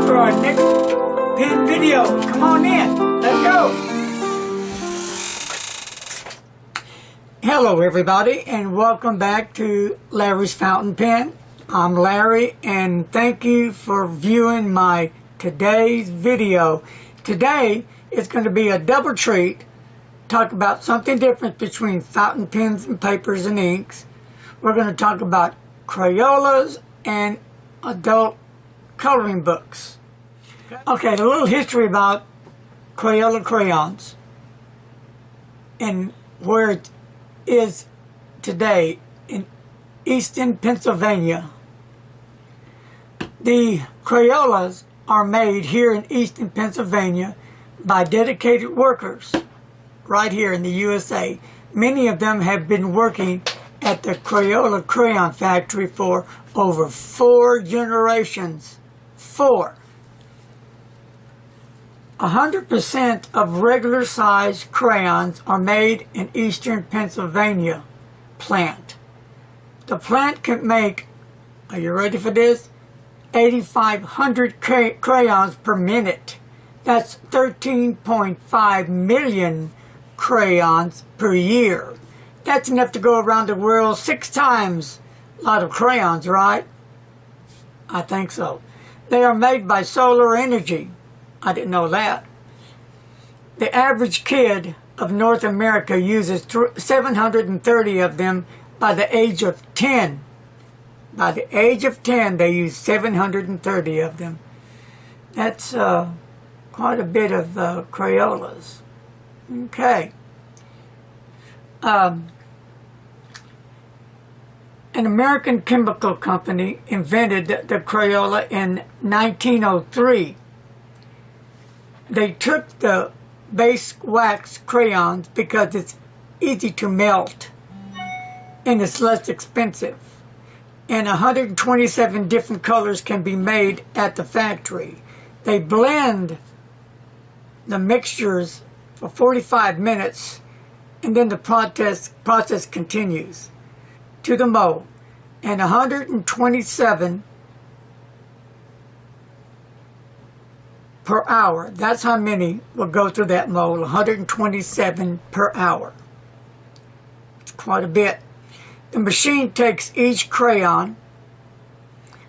for our next pen video. Come on in. Let's go. Hello everybody, and welcome back to Larry's Fountain Pen. I'm Larry, and thank you for viewing my today's video. Today is going to be a double treat. Talk about something different between fountain pens and papers and inks. We're going to talk about Crayolas and adult coloring books. Okay, a little history about Crayola crayons and where it is today in Easton, Pennsylvania. The Crayolas are made here in Easton, Pennsylvania by dedicated workers right here in the USA. Many of them have been working at the Crayola crayon factory for over 4 generations. 100% of regular size crayons are made in Eastern Pennsylvania plant. The plant can make, are you ready for this? 8,500 crayons per minute. That's 13.5 million crayons per year. That's enough to go around the world 6 times. A lot of crayons, right? I think so. They are made by solar energy. I didn't know that. The average kid of North America uses 730 of them by the age of 10. By the age of 10, they use 730 of them. That's quite a bit of Crayolas. Okay. An American chemical company invented the Crayola in 1903. They took the base wax crayons because it's easy to melt and it's less expensive. And 127 different colors can be made at the factory. They blend the mixtures for 45 minutes, and then the process continues to the mold. And 127 per hour. That's how many will go through that mold, 127 per hour. It's quite a bit. The machine takes each crayon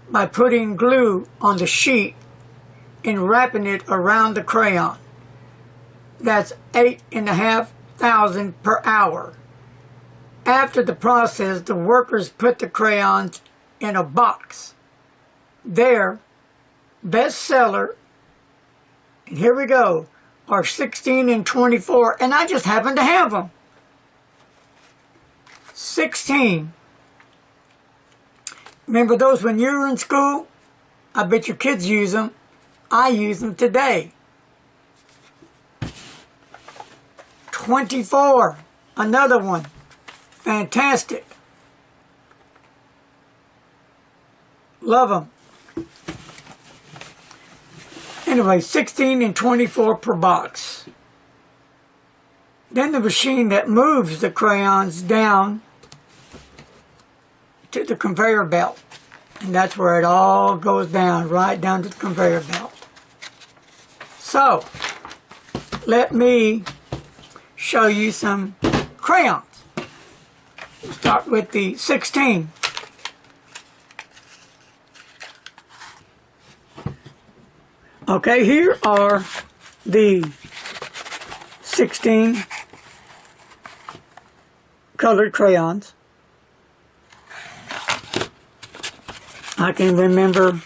by putting glue on the sheet and wrapping it around the crayon. That's 8,500 per hour. After the process, the workers put the crayons in a box. Their bestseller, and here we go, are 16 and 24, and I just happen to have them. 16. Remember those when you were in school? I bet your kids use them. I use them today. 24. Another one. Fantastic. Love them. Anyway, 16 and 24 per box. Then the machine that moves the crayons down to the conveyor belt. And that's where it all goes down, right down to the conveyor belt. So, let me show you some crayons. We'll start with the 16. Okay, here are the 16 colored crayons. I can remember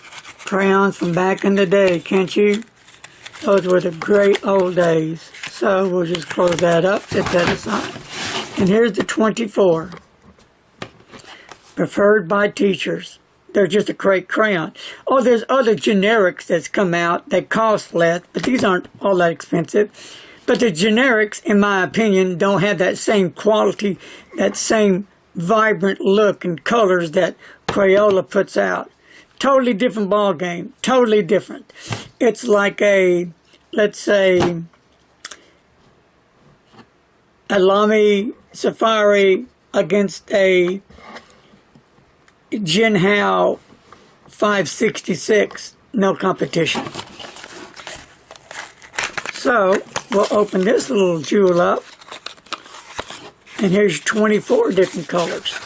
crayons from back in the day, can't you? Those were the great old days. So we'll just close that up, set that aside. And here's the 24. Preferred by teachers. They're just a great crayon. Oh, there's other generics that's come out that cost less, but these aren't all that expensive. But the generics, in my opinion, don't have that same quality, that same vibrant look and colors that Crayola puts out. Totally different ball game. Totally different. It's like a, let's say, a Lamy Safari against a Jinhao 566. no competition. So we'll open this little jewel up, and here's 24 different colors.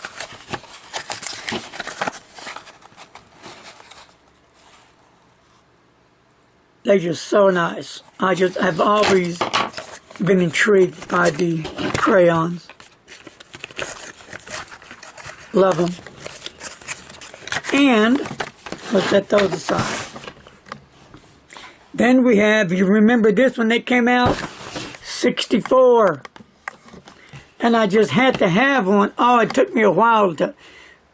They're just so nice. I've always been intrigued by the crayons. Love them. And let's set those aside. Then we have, you remember this when they came out? 64. And I just had to have one. Oh, it took me a while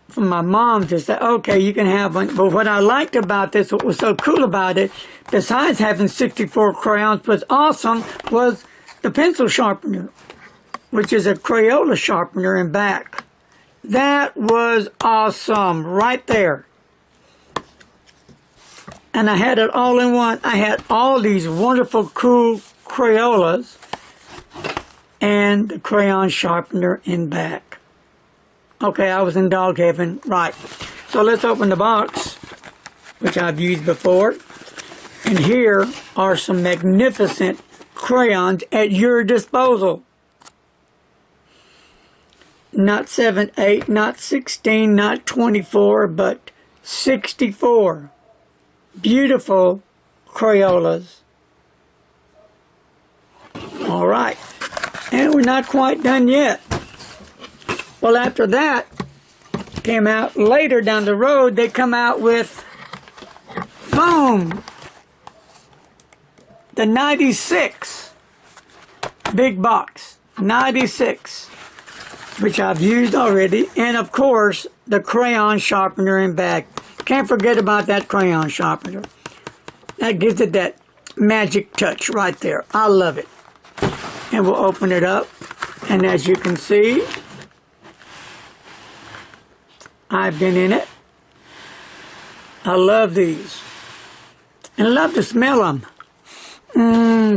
for my mom to say, okay, you can have one. But what I liked about this, what was so cool about it, besides having 64 crayons, what's awesome was the pencil sharpener, which is a Crayola sharpener in back. That was awesome right there. And I had it all in one. I had all these wonderful, cool Crayolas and the crayon sharpener in back. Okay, I was in dog heaven. Right. So let's open the box, which I've used before. And here are some magnificent crayons at your disposal. Not 7, 8, not 16, not 24, but 64. Beautiful Crayolas. All right. And we're not quite done yet. Well, after that, came out later down the road, they come out with, boom, the 96 big box, 96, which I've used already, and of course, the crayon sharpener in back. Can't forget about that crayon sharpener. That gives it that magic touch right there. I love it. And we'll open it up, and as you can see, I've been in it. I love these. And I love to smell them.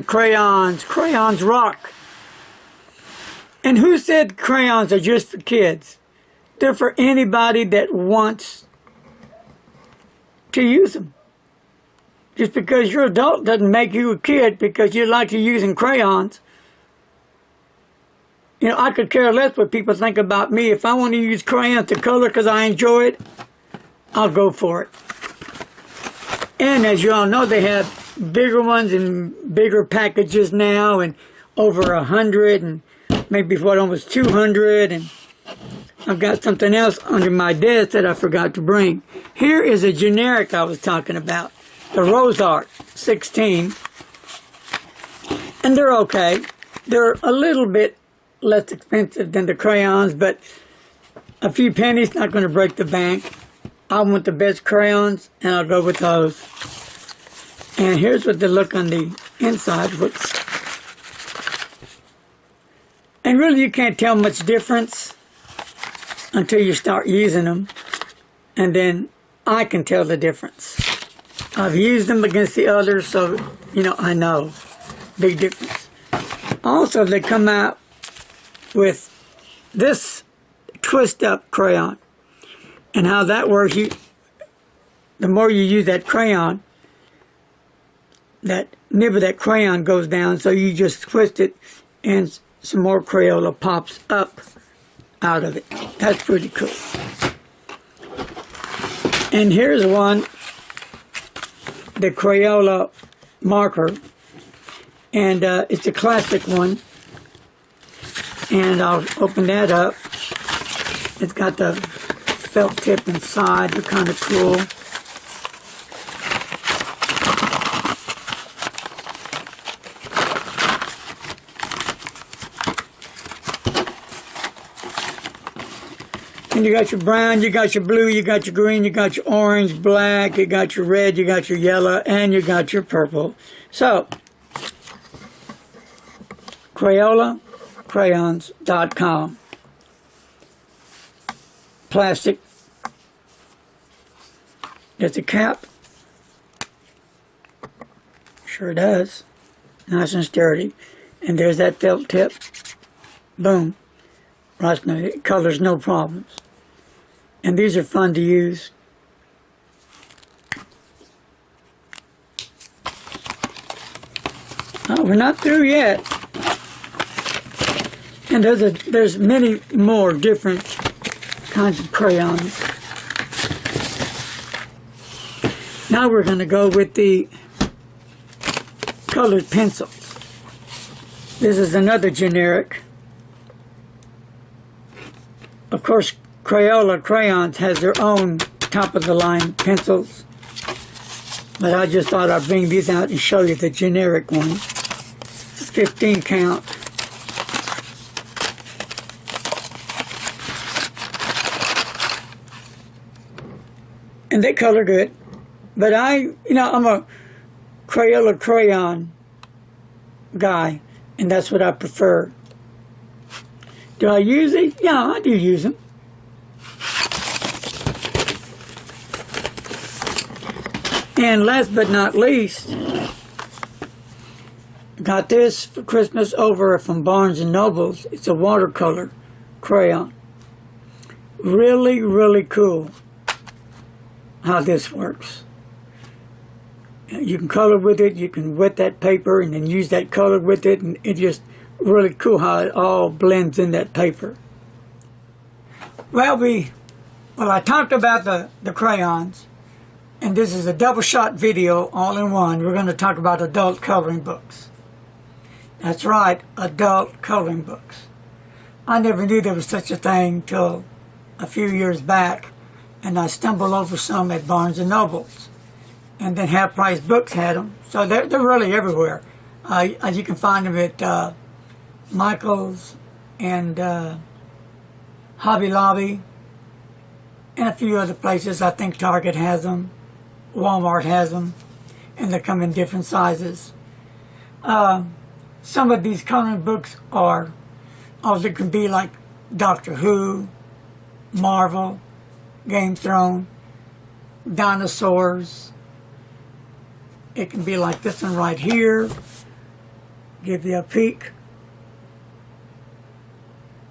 Crayons. Crayons rock. And who said crayons are just for kids? They're for anybody that wants to use them. Just because you're an adult doesn't make you a kid because you like to using crayons. You know, I could care less what people think about me. If I want to use crayons to color because I enjoy it, I'll go for it. And as you all know, they have bigger ones and bigger packages now, and over 100 and maybe what, almost 200. And I've got something else under my desk that I forgot to bring. Here is a generic I was talking about, the Rose Art 16. And they're okay. They're a little bit less expensive than the crayons, but a few pennies not going to break the bank. I want the best crayons, and I'll go with those. And here's what they look on the inside. Whoops. And really, you can't tell much difference until you start using them, and then I can tell the difference. I've used them against the others, so, you know, I know. Big difference. Also, they come out with this twist-up crayon. And how that works, the more you use that crayon, that nib of that crayon goes down, so you just twist it and some more Crayola pops up out of it. That's pretty cool. And here's one, the Crayola marker, and it's a classic one. And I'll open that up. It's got the felt tip inside. They're kind of cool. And you got your brown, you got your blue, you got your green, you got your orange, black, you got your red, you got your yellow, and you got your purple. So, Crayola crayons.com. Plastic. There's a cap. Sure does. Nice and sturdy. And there's that felt tip. Boom. Right now, it colors no problems. And these are fun to use. Oh, we're not through yet. And there's many more different kinds of crayons. Now we're going to go with the colored pencils. This is another generic. Of course, Crayola crayons has their own top-of-the-line pencils. But I just thought I'd bring these out and show you the generic ones. 15 count. And they color good. But I'm a Crayola crayon guy, and that's what I prefer. Do I use it? Yeah, I do use them. And last but not least, got this for Christmas over from Barnes & Noble's. It's a watercolor crayon. Really, really cool how this works. You can color with it, you can wet that paper and then use that color with it, and it's just really cool how it all blends in that paper. Well, I talked about the crayons, and this is a double shot video all in one. We're going to talk about adult coloring books. That's right, adult coloring books. I never knew there was such a thing till a few years back, and I stumbled over some at Barnes & Noble's. And then Half Price Books had them. So they're really everywhere. You can find them at Michael's and Hobby Lobby and a few other places. I think Target has them. Walmart has them. And they come in different sizes. Some of these coloring books they can be like Doctor Who, Marvel, Game of Thrones, dinosaurs. It can be like this one right here. Give you a peek.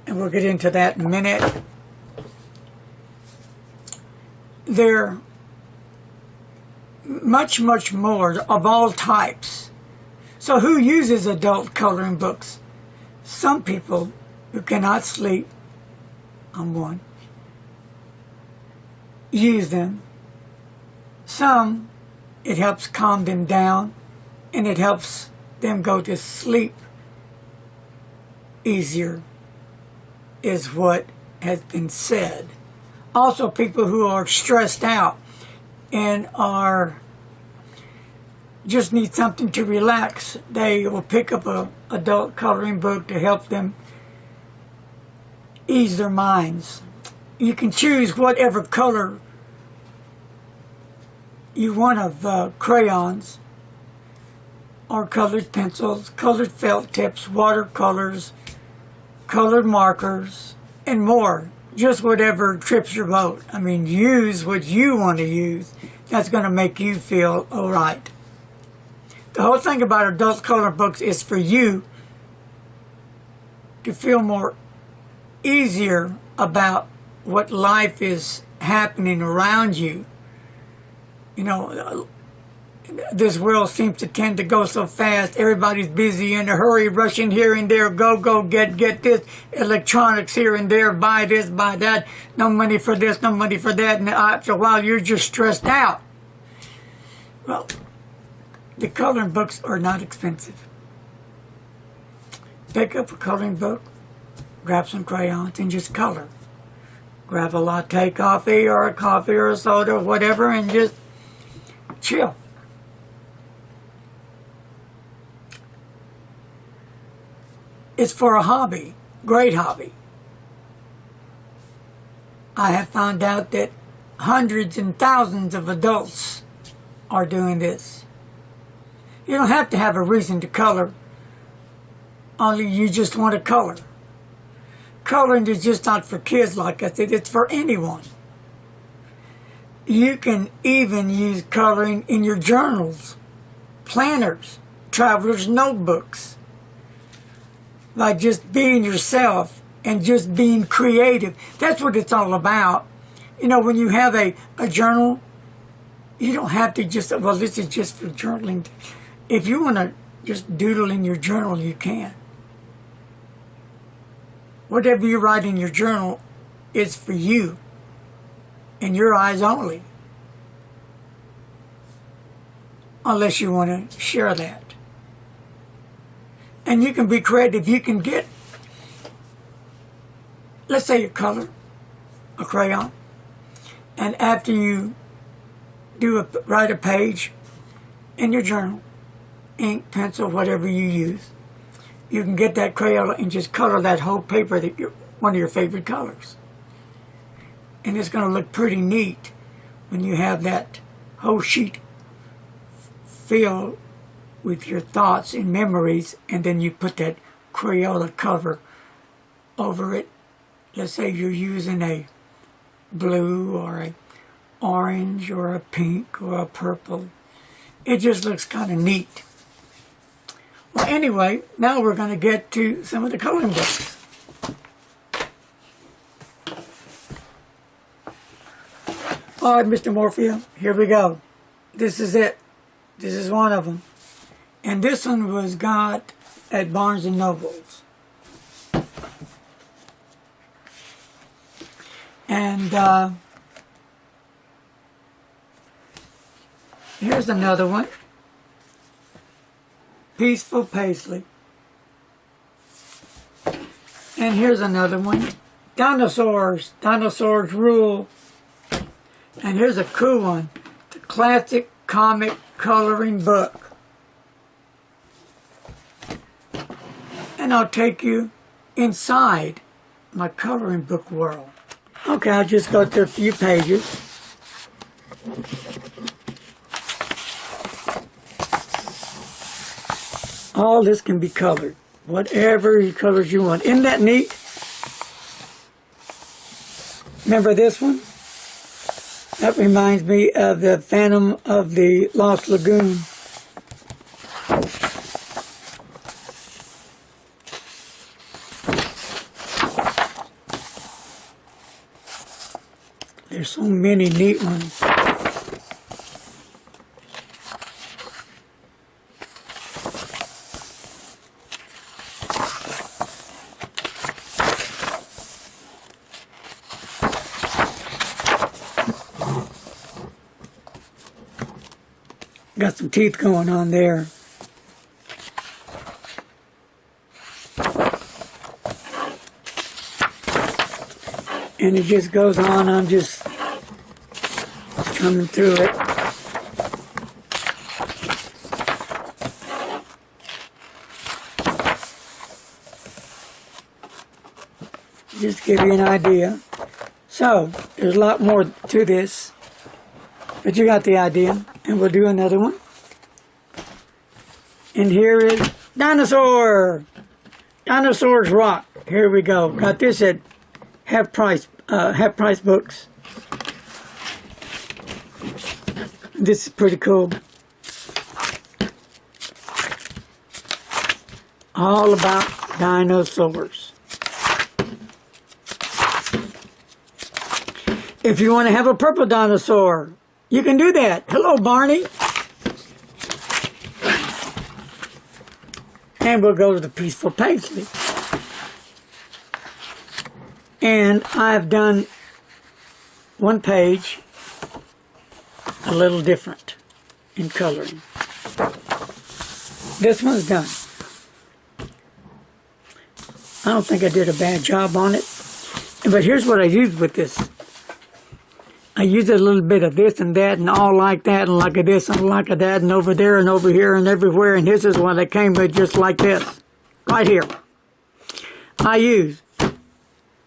And we'll get into that in a minute. They're much, much more of all types. So who uses adult coloring books? Some people who cannot sleep, I'm one, use them. Some, it helps calm them down, and it helps them go to sleep easier, is what has been said. Also, people who are stressed out and just need something to relax, they will pick up an adult coloring book to help them ease their minds. You can choose whatever color you want of crayons or colored pencils, colored felt tips, watercolors, colored markers, and more. Just whatever trips your boat. I mean, use what you want to use. That's going to make you feel all right. The whole thing about adult coloring books is for you to feel more easier about what life is happening around you. You know, this world seems to tend to go so fast. Everybody's busy, in a hurry, rushing here and there. Go, get this. Electronics here and there. Buy this, buy that. No money for this, no money for that. And after a while, you're just stressed out. Well, the coloring books are not expensive. Pick up a coloring book, grab some crayons, and just color. Grab a latte coffee or a soda or whatever, and just chill. It's for a hobby, great hobby. I have found out that hundreds and thousands of adults are doing this. You don't have to have a reason to color, only you just want to color. Coloring is just not for kids, like I said, it's for anyone. You can even use coloring in your journals, planners, traveler's notebooks, by just being yourself and just being creative. That's what it's all about. You know, when you have a journal, you don't have to just, well, this is just for journaling. If you want to just doodle in your journal, you can. Whatever you write in your journal is for you and your eyes only, unless you want to share that. And you can be creative. You can get, let's say, you color a crayon, and after you write a page in your journal, ink, pencil, whatever you use, you can get that Crayola and just color that whole paper that one of your favorite colors. And it's going to look pretty neat when you have that whole sheet filled with your thoughts and memories, and then you put that Crayola cover over it. Let's say you're using a blue or a orange or a pink or a purple. It just looks kind of neat. Well, anyway, now we're going to get to some of the coloring books. All right, Mr. Morphea, here we go. This is it. This is one of them. And this one was got at Barnes & Noble's. And here's another one. Peaceful Paisley. And here's another one. Dinosaurs. Dinosaurs Rule. And here's a cool one. The Classic Comic Coloring Book. And I'll take you inside my coloring book world. Okay, I'll just go through a few pages. All this can be colored. Whatever colors you want. Isn't that neat? Remember this one? That reminds me of the Phantom of the Lost Lagoon. There's so many neat ones. Got some teeth going on there. And it just goes on. I'm just coming through it. Just to give you an idea. So, there's a lot more to this, but you got the idea. And we'll do another one. And here is Dinosaur! Dinosaurs Rock. Here we go. Got this at half price books. This is pretty cool. All about dinosaurs. If you want to have a purple dinosaur, you can do that. Hello, Barney. And we'll go to the Peaceful Paisley. And I've done one page a little different in coloring. This one's done. I don't think I did a bad job on it. But here's what I used with this. I used a little bit of this and that and all like that and like a this and like a that and over there and over here and everywhere. And this is what I came with, just like this. Right here. I use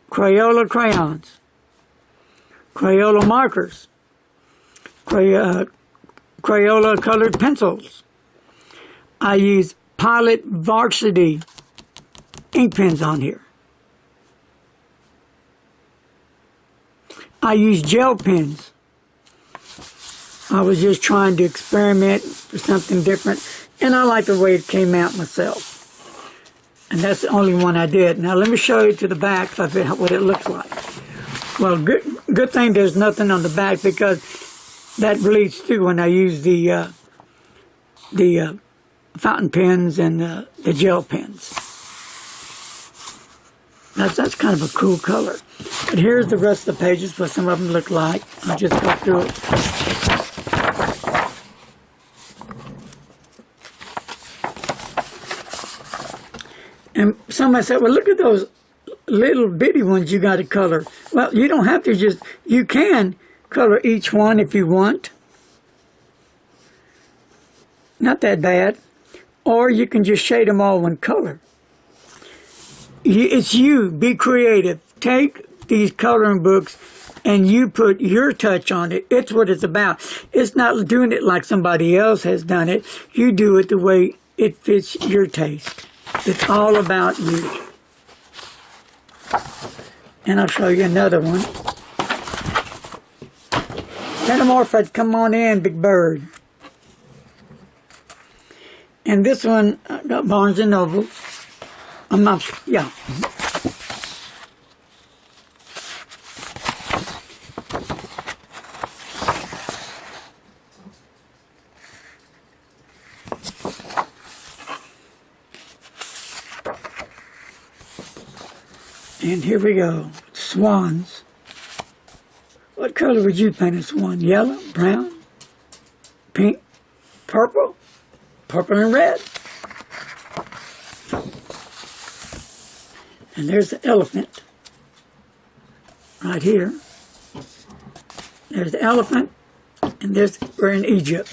Crayola crayons, Crayola markers, Crayola colored pencils. I use Pilot Varsity ink pens on here. I use gel pens. I was just trying to experiment for something different, and I like the way it came out myself. And that's the only one I did. Now let me show you to the back of it, what it looks like. Well, good thing there's nothing on the back, because that bleeds too when I use the fountain pens and the gel pens. That's kind of a cool color. But here's the rest of the pages, what some of them look like. I'll just go through it. And somebody said, well, look at those little bitty ones you got to color. Well, you don't have to you can color each one if you want. Not that bad. Or you can just shade them all one color. It's you. Be creative. Take these coloring books and you put your touch on it. It's what it's about. It's not doing it like somebody else has done it. You do it the way it fits your taste. It's all about you. And I'll show you another one. Metamorphose, come on in, big bird. And this one, got Barnes & Noble. I'm not sure, yeah. And here we go, swans. What color would you paint a swan? Yellow, brown, pink, purple? Purple and red. And there's the elephant right here. There's the elephant, and we're in Egypt.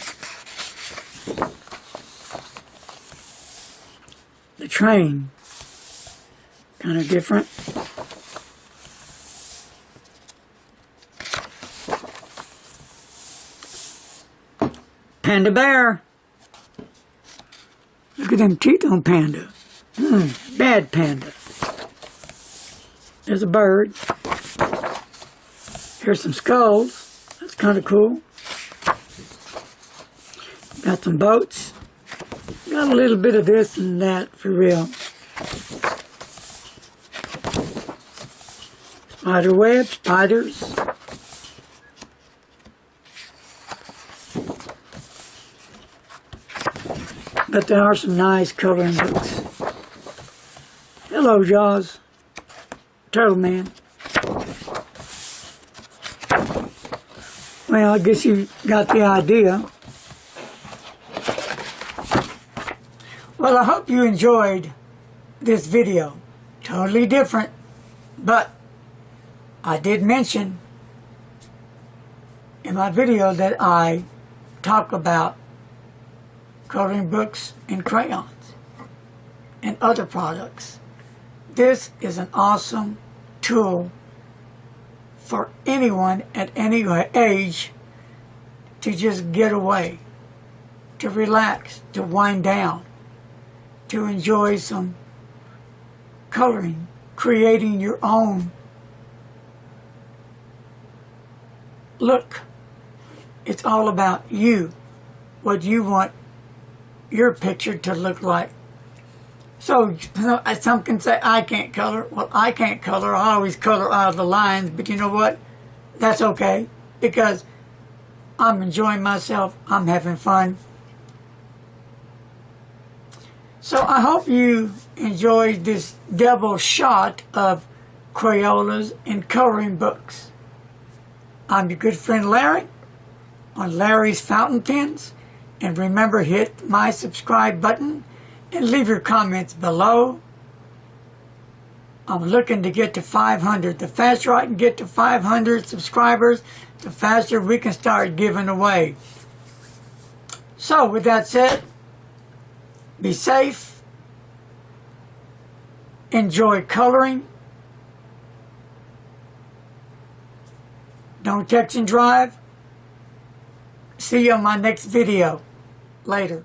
The train, kind of different. Panda bear. Look at them teeth on panda. Bad panda. There's a bird. Here's some skulls. That's kind of cool. Got some boats. Got a little bit of this and that for real. Spider web, spiders. But there are some nice coloring books. Hello, Jaws. Turtle Man. Well, I guess you got the idea. Well, I hope you enjoyed this video. Totally different, but I did mention in my video that I talk about coloring books and crayons and other products. This is an awesome tool for anyone at any age to just get away, to relax, to wind down, to enjoy some coloring, creating your own look. It's all about you, what you want your picture to look like. So some can say, I can't color. Well, I can't color. I always color out of the lines, but you know what? That's okay, because I'm enjoying myself. I'm having fun. So I hope you enjoyed this double shot of Crayolas and coloring books. I'm your good friend Larry on Larry's Fountain Pens. And remember, hit my subscribe button and leave your comments below. I'm looking to get to 500. The faster I can get to 500 subscribers, the faster we can start giving away. So with that said, be safe, enjoy coloring, don't text and drive. See you on my next video. Later.